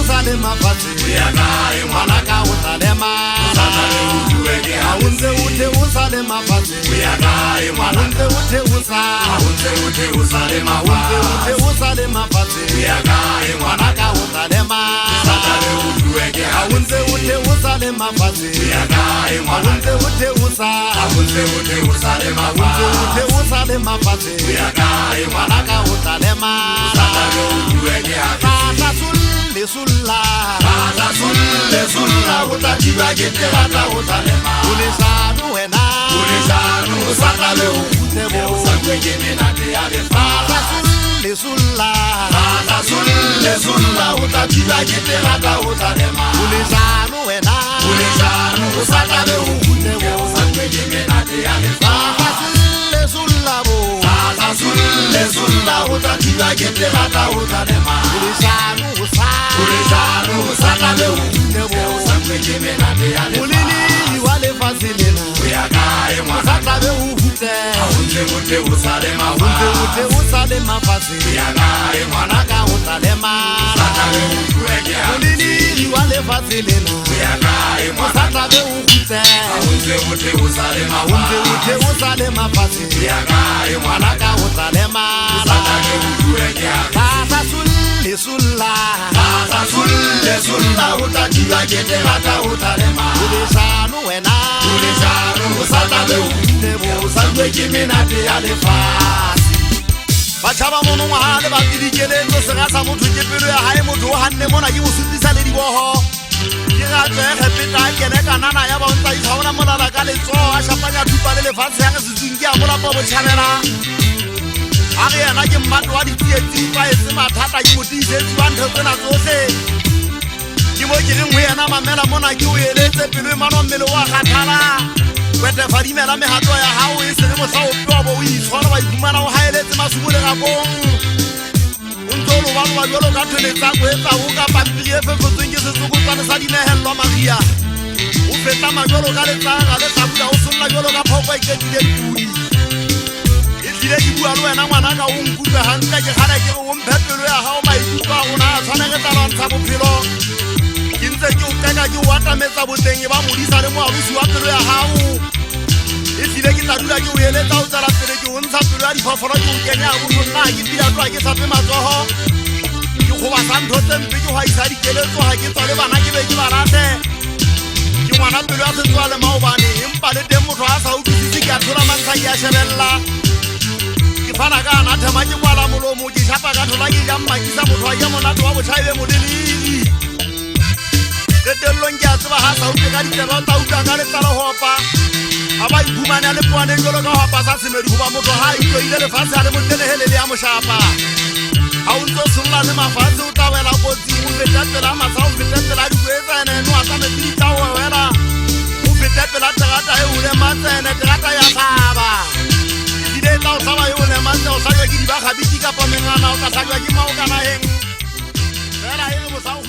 usale mafasi mwanaka usalema aunze ute usale mafasi aunze ute usale mafasi mwanaka usalema aunze ute usale mafasi aunze ute usale mafasi mwanaka usalema sulla utajiwa gete wata utalema ulisanu wena usatale ukutebo usakweje menate alefa sulla utajiwa gete wata utalema ulisanu wena usatale ukutebo usakweje menate alefa sulla utajiwa gete wata utalema ulisanu usatale ukutebo usakweje menate alefa ulili wale fasilena usatale ukute ute usalema fasili mwanaka usalema ulili wale fasilena usatale ukute ute usalema fasili mwanaka usalema sulla utajiwa gete wata utalema ulisanu wena usatale ukutebo usakweje menate alefasi bachaba mono mahale badirikele no segasa motho ke pelo ya hae motho hanne mona ke usutisa le diboho ke ga tse peta kene kanana ya ba ntsa ithaona molala ka letso a shapanya thupa le lefatse ya sezungi a mola bo chanela age yana ke mmatlo wa ditsietsi fa e se mathata ke motisetsi ba ntho tsena tsohle ke mo ke reng ho yena mamela mona ke o eletse pelo mano mmele wa khathala kwete fadimela mehato ya hao e se le mosaopo bo o itshwara ba iphumana o haeletse masubule ga bong o ntolo ba ba jolo ka tletsa go etsa o ka pampiri e fefetsweng ke setsokotsane sa dinehellwa maria o feta majolo ka letsaga le tlabula o solla jolo ka phoko e ketile pudi ke bua le wena ngwana ka o nkutlwe hantle ke gana ke o mphepelo ya hao maikutlo a gona a tshwanegeta lwantsha bophelo ke ntse ke o teka ke o atametsa boteng e ba modisa le moarusi wa pelo ya hao e tlile ke tla dula ke o eletsa o tsela pele ke o ntsha pelo ya diphoofolo ke o kenya ya botonna ke pila tloa ke sape matsogo ke goba sa ntho tse mpe ke go isa dikeletso ga ke tswa le bana ke be ke ba rate ke ngwana pelo ya setswa le maobane empa le teng motho a sa utlwisise ke a thola mantsha ke a shebelela fana ka na thema ke kwala molomo ke shapa ka thola ke jamma ke sa motho ya monate wa botshaibe modelili tetellong ke a tseba ha sa utlwe ka ditero tsa utlwa ka letsala hopa a ba iphumane le poane jolo ka hopa sa semedi go ba motho ha itloile lefatshe a le motelehele ya moshapa ha o ntso solla le mafatshe o tawela kotsi o fetetela matsa o fetetela dikwetsene no a tsame pitsa o wela o fetetela terata e o le matsene terata ya saba o saba yo le mantse o sa yo ke di ba gabiti ka pomengana o ka sa yo ke mao kana heng fela e mo sa o